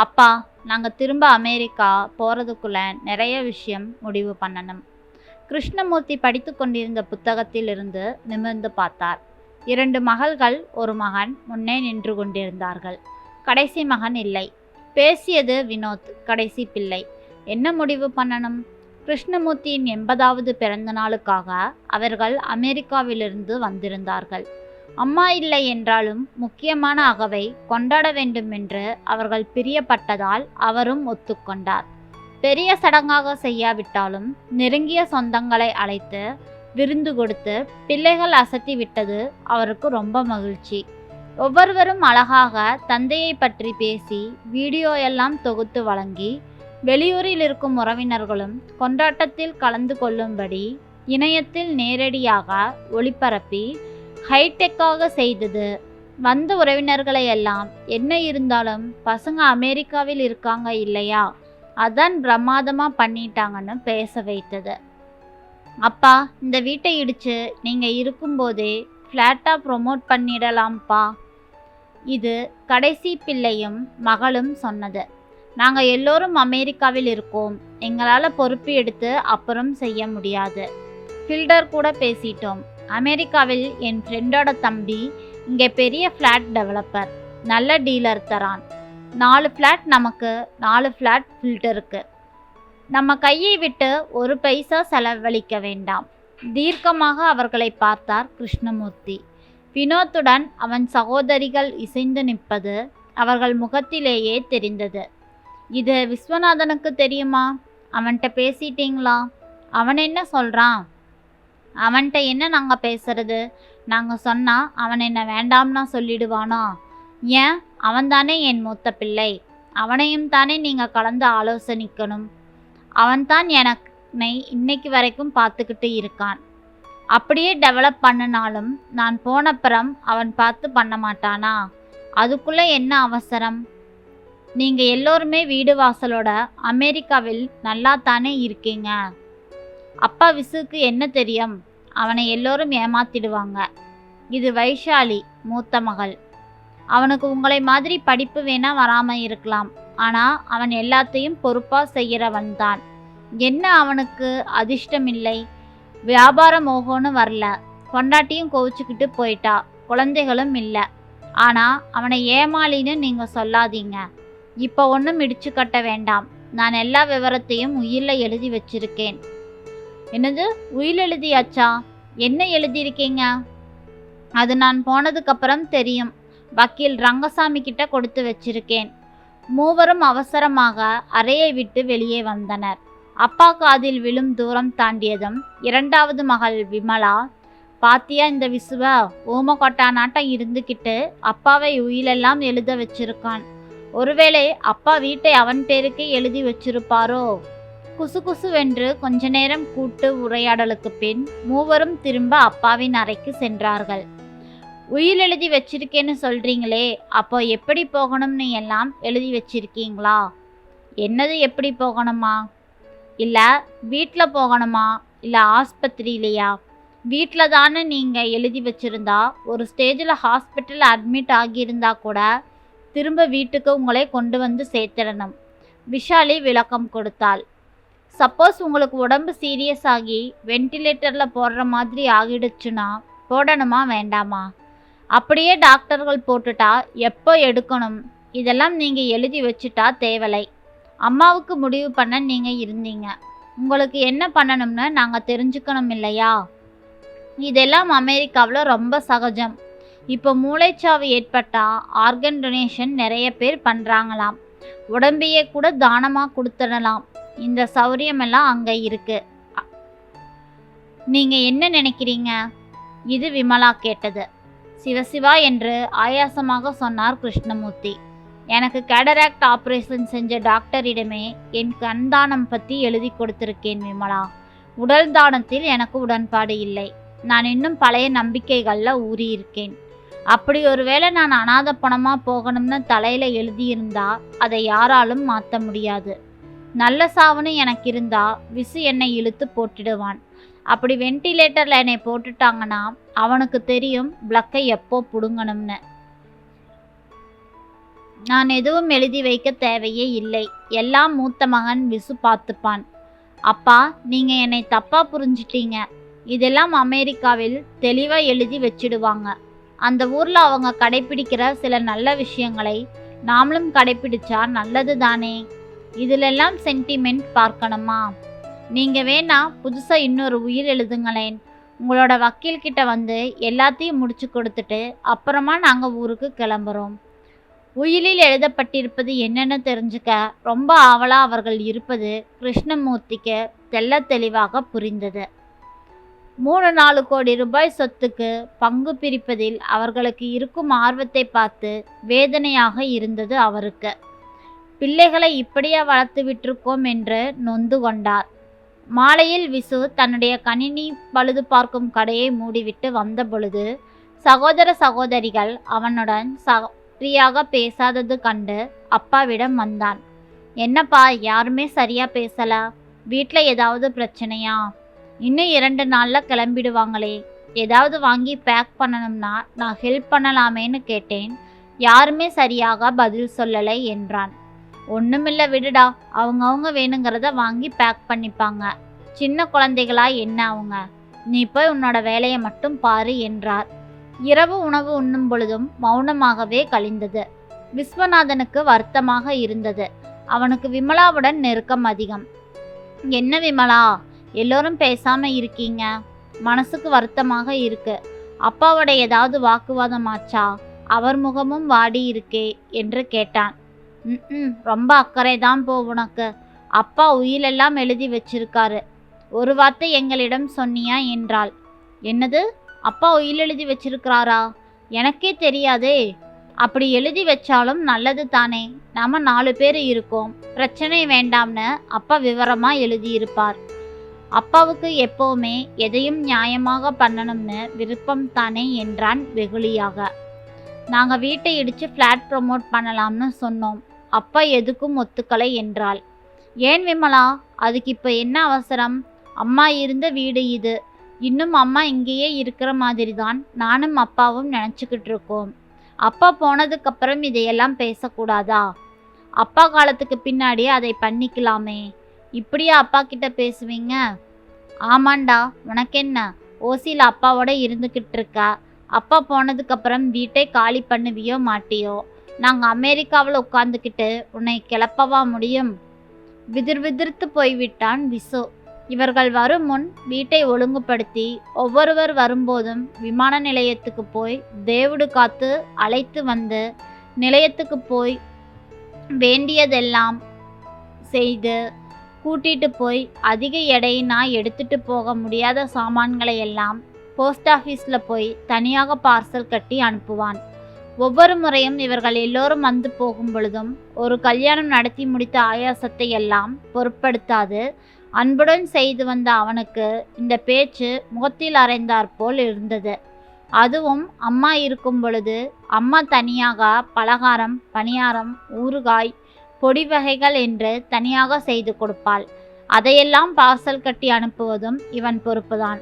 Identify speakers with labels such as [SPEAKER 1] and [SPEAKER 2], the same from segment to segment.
[SPEAKER 1] அப்பா, நாங்கள் திரும்ப அமெரிக்கா போகிறதுக்குள்ள நிறைய விஷயம் முடிவு பண்ணணும். கிருஷ்ணமூர்த்தி படித்து கொண்டிருந்த புத்தகத்திலிருந்து நிமிர்ந்து பார்த்தார். 2 மகள்கள், ஒரு மகன் முன்னே நின்று கொண்டிருந்தார்கள். கடைசி மகன் இல்லை. பேசியது வினோத், கடைசி பிள்ளை. என்ன முடிவு பண்ணணும்? கிருஷ்ணமூர்த்தியின் 80வது பிறந்த நாளுக்காக அவர்கள் அமெரிக்காவிலிருந்து வந்திருந்தார்கள். அம்மா இல்லை என்றாலும் முக்கியமான அகவை கொண்டாட வேண்டும் என்று அவர்கள் பிரியப்பட்டதால் அவரும் ஒத்துக்கொண்டார். பெரிய சடங்காக செய்யாவிட்டாலும் நெருங்கிய சொந்தங்களை அழைத்து விருந்து கொடுத்து பிள்ளைகள் அசத்தி விட்டது அவருக்கு ரொம்ப மகிழ்ச்சி. ஒவ்வொருவரும் அழகாக தந்தையை பற்றி பேசி வீடியோ எல்லாம் தொகுத்து வழங்கி வெளியூரில் இருக்கும் உறவினர்களும் கொண்டாட்டத்தில் கலந்து கொள்ளும்படி இணையத்தில் நேரடியாக ஒளிபரப்பி ஹைடெக்காக செய்தது. வந்த உறவினர்களை எல்லாம் என்ன இருந்தாலும் பசங்க அமெரிக்காவில் இருக்காங்க இல்லையா, அதான் பிரமாதமாக பண்ணிட்டாங்கன்னு பேச வைத்தது. அப்பா, இந்த வீட்டை இடித்து நீங்கள் இருக்கும்போதே ஃப்ளாட்டாக ப்ரொமோட் பண்ணிடலாம்ப்பா. இது கடைசி பிள்ளையும் மகளும் சொன்னது. நாங்கள் எல்லோரும் அமெரிக்காவில் இருக்கோம். எங்களால் பொறுப்பு எடுத்து அப்புறம் செய்ய முடியாது. ஃபில்டர் கூட பேசிட்டோம். அமெரிக்காவில் என் ஃப்ரெண்டோட தம்பி இங்கே பெரிய ஃப்ளாட் டெவலப்பர், நல்ல டீலர் தரான். 4 ஃப்ளாட் நமக்கு, 4 ஃப்ளாட் ஃபில்டருக்கு. நம்ம கையை விட்டு ஒரு பைசா செலவழிக்க வேண்டாம். தீர்க்கமாக அவர்களை பார்த்தார் கிருஷ்ணமூர்த்தி. வினோத்துடன் அவன் சகோதரிகள் இசைந்து நிற்பது அவர்கள் முகத்திலேயே தெரிந்தது. இது விஸ்வநாதனுக்கு தெரியுமா? அவன்கிட்ட பேசிட்டீங்களா? அவன் என்ன சொல்கிறான்? அவன்கிட்ட என்ன நாங்கள் பேசுறது? நாங்கள் சொன்னால் அவன் என்ன வேண்டாம்னா சொல்லிடுவானோ? ஏன், அவன்தானே என் மூத்த பிள்ளை. அவனையும் தானே நீங்கள் கலந்து ஆலோசனிக்கணும். அவன்தான் என்னை இன்னைக்கு வரைக்கும் பார்த்துக்கிட்டு இருக்கான். அப்படியே டெவலப் பண்ணினாலும் நான் போனப்புறம் அவன் பார்த்து பண்ண மாட்டானா? அதுக்குள்ளே என்ன அவசரம்? நீங்கள் எல்லோருமே வீடு வாசலோட அமெரிக்காவில் நல்லா தானே இருக்கீங்க. அப்பா விசுக்கு என்ன தெரியும்? அவனை எல்லோரும் ஏமாத்திடுவாங்க. இது வைஷாலி, மூத்த மகள். அவனுக்கு உங்களை மாதிரி படிப்பு வேணா வராமல் இருக்கலாம். ஆனால் அவன் எல்லாத்தையும் பொறுப்பாக செய்கிறவன் தான். என்ன அவனுக்கு அதிர்ஷ்டமில்லை? வியாபார மோகம்னு வரல, பொண்டாட்டியும் கோவிச்சுக்கிட்டு போயிட்டா, குழந்தைகளும் இல்லை. ஆனால் அவனை ஏமாளின்னு நீங்கள் சொல்லாதீங்க. இப்போ ஒன்றும் இடிச்சு கட்ட வேண்டாம். நான் எல்லா விவரத்தையும் உயிரில் எழுதி வச்சிருக்கேன். என்னது, உயில் எழுதியாச்சா? என்ன எழுதியிருக்கீங்க? அது நான் போனதுக்கப்புறம் தெரியும். வக்கீல் ரங்கசாமி கிட்ட கொடுத்து வச்சிருக்கேன். மூவரும் அவசரமாக அறையை விட்டு வெளியே வந்தனர். அப்பா காதில் விழும் தூரம் தாண்டியதும் 2வது மகள் விமலா, பாத்தியா இந்த விசுவ, ஊமக்கொட்டா நாட்டம் இருந்துக்கிட்டு அப்பாவை உயிலெல்லாம் எழுத வச்சிருக்கான். ஒருவேளை அப்பா வீட்டை அவன் பேருக்கே எழுதி வச்சிருப்பாரோ? குசுகுசுவென்று கொஞ்ச நேரம் கூட்டு உரையாடலுக்கு பின் மூவரும் திரும்ப அப்பாவின் அறைக்கு சென்றார்கள். உயில் எழுதி வச்சிருக்கேன்னு சொல்றீங்களே, அப்போ எப்படி போகணும்னு எல்லாம் எழுதி வச்சிருக்கீங்களா? என்னது எப்படி போகணுமா? இல்லை வீட்டில் போகணுமா? இல்லை ஆஸ்பத்திரியிலையா? வீட்டில் தானே நீங்கள் எழுதி வச்சுருந்தா ஒரு ஸ்டேஜில் ஹாஸ்பிட்டல் அட்மிட் ஆகியிருந்தா கூட திரும்ப வீட்டுக்கு உங்களை கொண்டு வந்து சேர்த்திடணும். விஷாலி விளக்கம் கொடுத்தாள். சப்போஸ் உங்களுக்கு உடம்பு சீரியஸ் ஆகி வென்டிலேட்டரில் போடுற மாதிரி ஆகிடுச்சுன்னா போடணுமா வேண்டாமா? அப்படியே டாக்டர்கள் போட்டுட்டா எப்போ எடுக்கணும்? இதெல்லாம் நீங்கள் எழுதி வச்சுட்டா தேவலை. அம்மாவுக்கு முடிவு பண்ண நீங்கள் இருந்தீங்க. உங்களுக்கு என்ன பண்ணணும்னு நாங்கள் தெரிஞ்சுக்கணும் இல்லையா? இதெல்லாம் அமெரிக்காவில் ரொம்ப சகஜம். இப்போ மூளைச்சாவு ஏற்பட்டால் ஆர்கன் டொனேஷன் நிறைய பேர் பண்ணுறாங்களாம். உடம்பையே கூட தானமாக கொடுத்துடலாம். இந்த சௌரியமெல்லாம் அங்கே இருக்குது. நீங்கள் என்ன நினைக்கிறீங்க? இது விமலா கேட்டது. சிவசிவா என்று ஆயாசமாக சொன்னார் கிருஷ்ணமூர்த்தி. எனக்கு கேடராக்ட் ஆப்ரேஷன் செஞ்ச டாக்டரிடமே என் கண் தானம் பற்றி எழுதி கொடுத்துருக்கேன் விமலா. உடல் தானத்தில் எனக்கு உடன்பாடு இல்லை. நான் இன்னும் பழைய நம்பிக்கைகளில் ஊறியிருக்கேன். அப்படி ஒருவேளை நான் அனாத பணமாக போகணும்னு தலையில் எழுதியிருந்தா அதை யாராலும் மாற்ற முடியாது. நல்ல சாவுன்னு எனக்கு இருந்தா விசு என்னை இழுத்து போட்டுடுவான். அப்படி வென்டிலேட்டரில் என்னை போட்டுட்டாங்கன்னா அவனுக்கு தெரியும் பிளக்கை எப்போ பிடுங்கணும்னு. நான் எதுவும் எழுதி வைக்க தேவையே இல்லை. எல்லாம் மூத்த மகன் விசு பார்த்துப்பான். அப்பா, நீங்க என்னை தப்பா புரிஞ்சிட்டீங்க. இதெல்லாம் அமெரிக்காவில் தெளிவா எழுதி வச்சிடுவாங்க. அந்த ஊர்ல அவங்க கடைபிடிக்கிற சில நல்ல விஷயங்களை நாமளும் கடைபிடிச்சா நல்லது தானே. இதிலெல்லாம் சென்டிமெண்ட் பார்க்கணுமா? நீங்க வேணா புதுசா இன்னொரு உயில் எழுதுங்களேன். உங்களோட வக்கீல் கிட்ட வந்து எல்லாத்தையும் முடிச்சு கொடுத்துட்டு அப்புறமா நாங்க ஊருக்கு கிளம்புறோம். உயிலில் எழுதப்பட்டிருப்பது என்னென்னு தெரிஞ்சுக்க ரொம்ப ஆவலா அவர்கள் இருப்பது கிருஷ்ணமூர்த்திக்கு தெள்ள தெளிவாக புரிந்தது. 3-4 கோடி ரூபாய் சொத்துக்கு பங்கு பிரிப்பதில் அவர்களுக்கு இருக்கும் ஆர்வத்தை பார்த்து வேதனையாக இருந்தது அவருக்கு. பிள்ளைகளை இப்படியே வளர்த்து விட்டிருக்கோம் என்று நொந்து கொண்டார். மாலையில் விசு தன்னுடைய கணினி பழுது பார்க்கும் கடையை மூடிவிட்டு வந்த பொழுது சகோதர சகோதரிகள் அவனுடன் சரியாக பேசாதது கண்டு அப்பாவிடம் வந்தான். என்னப்பா, யாருமே சரியா பேசல? வீட்டில் ஏதாவது பிரச்சனையா? இன்னும் 2 நாளில் கிளம்பிடுவாங்களே. ஏதாவது வாங்கி பேக் பண்ணணும்னா நான் ஹெல்ப் பண்ணலாமேன்னு கேட்டேன். யாருமே சரியாக பதில் சொல்லலை என்றான். ஒன்றுமில்ல விடுடா, அவங்கவுங்க வேணுங்கிறத வாங்கி பேக் பண்ணிப்பாங்க. சின்ன குழந்தைகளா என்ன அவங்க? நீ போய் உன்னோட வேலையை மட்டும் பாரு என்றார். இரவு உணவு உண்ணும் பொழுதும் மௌனமாகவே கழிந்தது. விஸ்வநாதனுக்கு வருத்தமாக இருந்தது. அவனுக்கு விமலாவுடன் நெருக்கம் அதிகம். என்ன விமலா, எல்லோரும் பேசாம இருக்கீங்க? மனசுக்கு வருத்தமாக இருக்கு. அப்பாவோட ஏதாவது வாக்குவாதமாச்சா? அவர் முகமும் வாடி இருக்கே என்று கேட்டான். ரொம்ப அக்கறை தான் போ உனக்கு. அப்பா உயிலெல்லாம் எழுதி வச்சிருக்காரு. ஒரு வார்த்தை எங்களிடம் சொன்னியா என்றாள். என்னது, அப்பா உயில் எழுதி வச்சிருக்கிறாரா? எனக்கே தெரியாதே. அப்படி எழுதி வச்சாலும் நல்லது தானே. நாம 4 பேர் இருக்கோம், பிரச்சனை வேண்டாம்னு அப்பா விவரமா எழுதியிருப்பார். அப்பாவுக்கு எப்பவுமே எதையும் நியாயமாக பண்ணணும்னு விருப்பம் தானே என்றான் வெகுளியாக. நாங்க வீட்டை இடிச்சு ஃப்ளாட் ப்ரமோட் பண்ணலாம்னு சொன்னோம். அப்பா எதுக்கும் ஒத்துக்கலை என்றாள். ஏன் விமலா, அதுக்கு இப்போ என்ன அவசரம்? அம்மா இருந்த வீடு இது. இன்னும் அம்மா இங்கேயே இருக்கிற மாதிரி தான் நானும் அப்பாவும் நினச்சிக்கிட்டு இருக்கோம். அப்பா போனதுக்கப்புறம் இதையெல்லாம் பேசக்கூடாதா? அப்பா காலத்துக்கு பின்னாடி அதை பண்ணிக்கலாமே. இப்படியா அப்பா கிட்ட பேசுவீங்க? ஆமாண்டா, உனக்கென்ன? ஓசியில் அப்பாவோட இருந்துக்கிட்டு இருக்கா. அப்பா போனதுக்கப்புறம் வீட்டை காலி பண்ணுவியோ மாட்டியோ? நாங்கள் அமெரிக்காவில் உட்காந்துக்கிட்டு உன்னை கிளப்பவா முடியும்? விதிர்த்து போய்விட்டான் விசு. இவர்கள் வரும் முன் வீட்டை ஒழுங்குபடுத்தி ஒவ்வொருவர் வரும்போதும் விமான நிலையத்துக்கு போய் தேவுடு காத்து அழைத்து வந்து நிலையத்துக்கு போய் வேண்டியதெல்லாம் செய்து கூட்டிட்டு போய் அதிக எடையினா எடுத்துட்டு போக முடியாத சாமான்களை எல்லாம் போஸ்ட் ஆஃபீஸில் போய் தனியாக பார்சல் கட்டி அனுப்புவான். ஒவ்வொரு முறையும் இவர்கள் எல்லோரும் வந்து போகும் பொழுதும் ஒரு கல்யாணம் நடத்தி முடித்த ஆயாசத்தை எல்லாம் பொருட்படுத்தாது அன்புடன் செய்து வந்த அவனுக்கு இந்த பேச்சு முகத்தில் அறைந்தாற்போல் இருந்தது. அதுவும் அம்மா இருக்கும் பொழுது அம்மா தனியாக பலகாரம், பணியாரம், ஊறுகாய், பொடி வகைகள் என்று தனியாக செய்து கொடுப்பாள். அதையெல்லாம் பார்சல் கட்டி அனுப்புவதும் இவன் பொறுப்புதான்.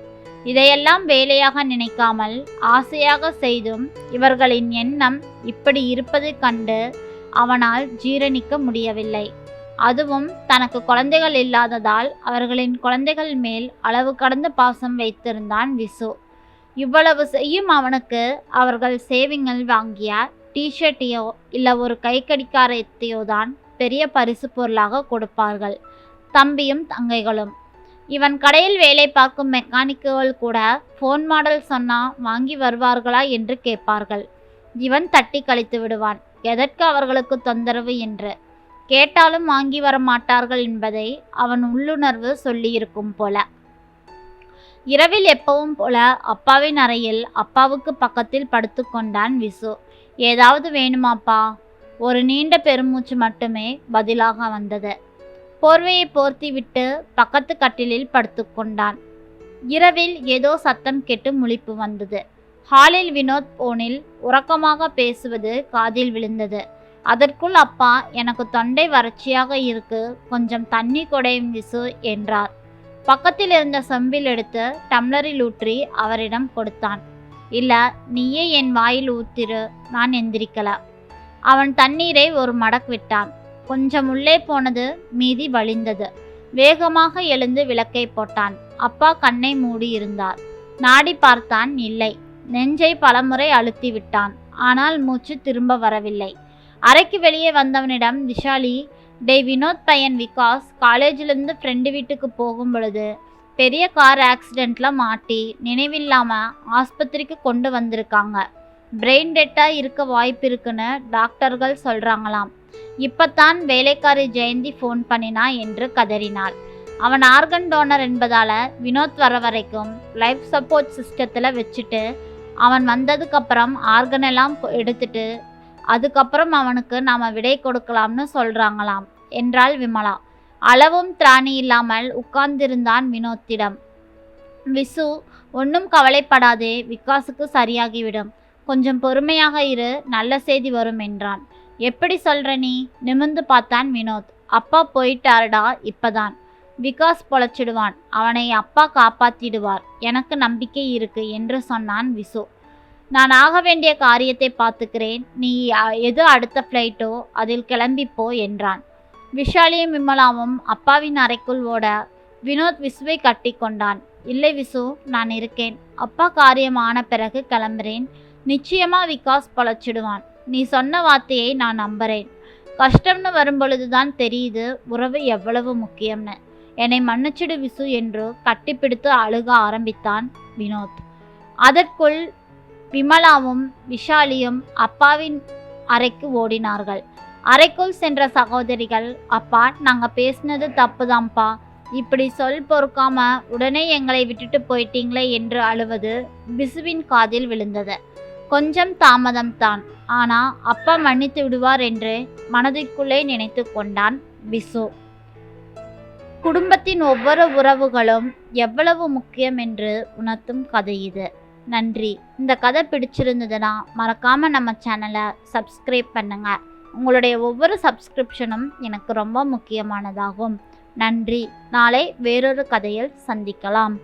[SPEAKER 1] இதையெல்லாம் வேலையாக நினைக்காமல் ஆசையாக செய்தும் இவர்களின் எண்ணம் இப்படி இருப்பது கண்டு அவனால் ஜீரணிக்க முடியவில்லை. அதுவும் தனக்கு குழந்தைகள் இல்லாததால் அவர்களின் குழந்தைகள் மேல் அளவு கடந்த பாசம் வைத்திருந்தான் விசு. இவ்வளவு செய்யும் அவனுக்கு அவர்கள் சேவிங்கில் வாங்கிய டிஷர்ட்டையோ இல்லை ஒரு கைக்கடிக்காரத்தையோ தான் பெரிய பரிசு பொருளாக கொடுப்பார்கள். தம்பியும் தங்கைகளும். இவன் கடையில் வேலை பார்க்கும் மெக்கானிக்குகள் கூட ஃபோன் மாடல் சொன்னா வாங்கி வருவார்களா என்று கேட்பார்கள். இவன் தட்டி கழித்து விடுவான், எதற்கு அவர்களுக்கு தொந்தரவு என்று. கேட்டாலும் வாங்கி வர மாட்டார்கள் என்பதை அவன் உள்ளுணர்வு சொல்லியிருக்கும் போல. இரவில் எப்பவும் போல அப்பாவின் அறையில் அப்பாவுக்கு பக்கத்தில் படுத்து கொண்டான் விசு. ஏதாவது வேணுமாப்பா? ஒரு நீண்ட பெருமூச்சு மட்டுமே பதிலாக வந்தது. போர்வையை போர்த்தி விட்டு பக்கத்து கட்டிலில் படுத்து கொண்டான். இரவில் ஏதோ சத்தம் கேட்டு முழிப்பு வந்தது. ஹாலில் வினோத் போனில் உறக்கமாக பேசுவது காதில் விழுந்தது. அதற்குள் அப்பா, எனக்கு தொண்டை வறட்சியாக இருக்கு, கொஞ்சம் தண்ணி கொடையும் விசு என்றார். பக்கத்தில் இருந்த செம்பில் எடுத்து டம்ளரில் ஊற்றி அவரிடம் கொடுத்தான். இல்ல, நீயே என் வாயில் ஊத்திரு, நான் எந்திரிக்கல. அவன் தண்ணீரை ஒரு மடக் விட்டான். கொஞ்சம் உள்ளே போனது, மீதி வழிந்தது. வேகமாக எழுந்து விளக்கை போட்டான். அப்பா கண்ணை மூடி இருந்தார். நாடி பார்த்தான், இல்லை. நெஞ்சை பலமுறை அழுத்தி விட்டான். ஆனால் மூச்சு திரும்ப வரவில்லை. அறைக்கு வெளியே வந்தவனிடம் விஷாலி, டேய் வினோத் பையன் விகாஸ் காலேஜிலேருந்து ஃப்ரெண்டு வீட்டுக்கு போகும் பொழுது பெரிய கார் ஆக்சிடெண்ட்டில் மாட்டி நினைவில்லாம ஆஸ்பத்திரிக்கு கொண்டு வந்திருக்காங்க. பிரெயின் டெட்டாக இருக்க வாய்ப்பு இருக்குன்னு டாக்டர்கள் சொல்கிறாங்களாம். இப்பத்தான் வேலைக்காரி ஜெயந்தி ஃபோன் பண்ணினா என்று கதறினாள். அவன் ஆர்கன் டோனர் என்பதால் வினோத் வர வரைக்கும் லைஃப் சப்போர்ட் சிஸ்டத்தில் வச்சுட்டு அவன் வந்ததுக்கப்புறம் ஆர்கனெல்லாம் எடுத்துட்டு அதுக்கப்புறம் அவனுக்கு நாம் விடை கொடுக்கலாம்னு சொல்கிறாங்களாம் என்றாள் விமலா. அளவும் திராணி இல்லாமல் உட்கார்ந்திருந்தான் வினோத்திடம். விசு, ஒன்றும் கவலைப்படாதே, விகாஸுக்கு சரியாகிவிடும். கொஞ்சம் பொறுமையாக இரு, நல்ல செய்தி வரும் என்றான். எப்படி சொல்ற நீ? நிமிர்ந்து பார்த்தான் வினோத். அப்பா போயிட்டாருடா இப்பதான். விகாஸ் பொழைச்சிடுவான். அவனை அப்பா காப்பாத்திடுவார். எனக்கு நம்பிக்கை இருக்கு என்று சொன்னான் விசு. நான் ஆக வேண்டிய காரியத்தை பார்த்துக்கிறேன். நீ எது அடுத்த ஃப்ளைட்டோ அதில் கிளம்பிப்போ என்றான். விஷாலியும் விமலாவும் அப்பாவின் அறைக்குள் ஓட வினோத் விசுவை கட்டி கொண்டான். இல்லை விசு, நான் இருக்கேன். அப்பா காரியம் ஆன பிறகு கிளம்புறேன். நிச்சயமா விகாஸ் பொழைச்சிடுவான். நீ சொன்ன வார்த்தையை நான் நம்புறேன். கஷ்டம்னு வரும்பொழுதுதான் தெரியுது உறவு எவ்வளவு முக்கியம்னு. என்னை மன்னிச்சிடு விசு என்று கட்டிப்பிடித்து அழுக ஆரம்பித்தான் வினோத். அதற்குள் விமலாவும் விஷாலியும் அப்பாவின் அறைக்கு ஓடினார்கள். அறைக்குள் சென்ற சகோதரிகள், அப்பா நாங்கள் பேசினது தப்புதான்ப்பா, இப்படி சொல் பொறுக்காம உடனே எங்களை விட்டுட்டு போயிட்டீங்களே என்று அழுவது விசுவின் காதில் விழுந்தது. கொஞ்சம் தாமதம்தான், ஆனா அப்பா மன்னித்து விடுவார் என்று மனதிற்குள்ளே நினைத்து கொண்டான் விசு. குடும்பத்தின் ஒவ்வொரு உறவுகளும் எவ்வளவு முக்கியம் என்று உணர்த்தும் கதை இது. நன்றி. இந்த கதை பிடிச்சிருந்ததுன்னா மறக்காம நம்ம சேனலை சப்ஸ்கிரைப் பண்ணுங்க. உங்களுடைய ஒவ்வொரு சப்ஸ்கிரிப்ஷனும் எனக்கு ரொம்ப முக்கியமானதாகும். நன்றி. நாளை வேறொரு கதையில் சந்திக்கலாம்.